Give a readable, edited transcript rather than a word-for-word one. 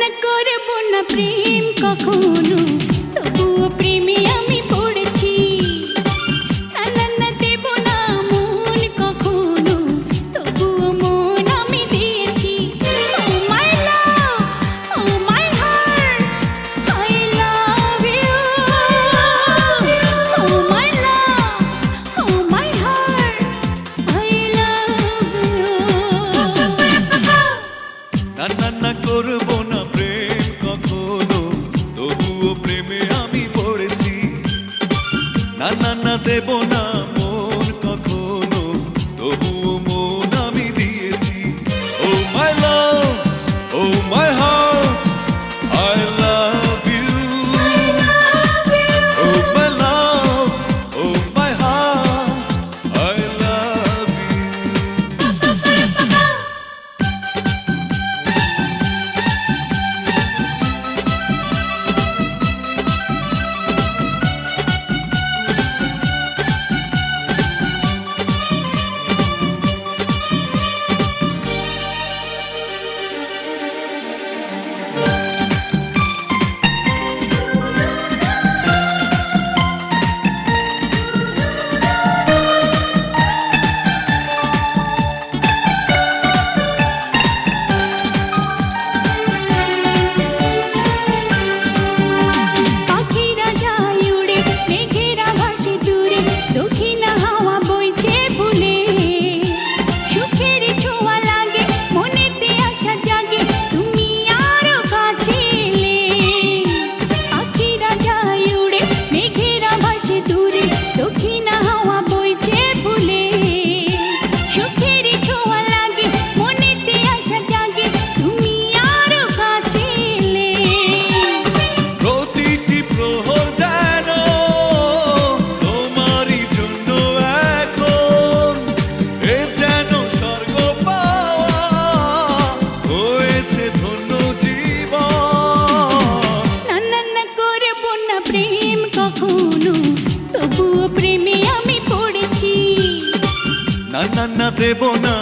না করব না প্রেম কখনো, তবুও প্রেমে আমি পড়েছি। না দেব না মন কখনো, তবুও মন আমি দিয়েছি। Oh my love, oh my heart, I love you. Oh my love, oh my heart, I love you. না করব না প্রেম কখনো, তবুও প্রেমে আমি পড়েছি। না দেব না মন কখনো, তবুও মন আমি দিয়েছি। Oh my love, oh my heart, I love you. Oh my love, oh my heart, I love you. পাখিরা যায় উড়ে, মেঘেরা ভাসে দূরে, দক্ষিণা হাওয়া বইছে ভুলে। সুখের ছোঁয়া লাগে, মনেতে আশা জাগে, তুমি আরো কাছে এলে। পাখিরা যায় উড়ে, মেঘেরা ভাসে দূরে, দক্ষিণা হাওয়া বইছে ভুলে। সুখের ছোঁয়া লাগে, মনেতে আশা জাগে, তুমি আরো কাছে এলে। প্রতিটি প্রহর যেন তোমারই জন্য এখন, এ যেন স্বর্গ পাওয়া, হয়েছে ধন্য জীবন। না করব না প্রেম কখনো, তবুও প্রেমে আমি পড়েছি। না দেব না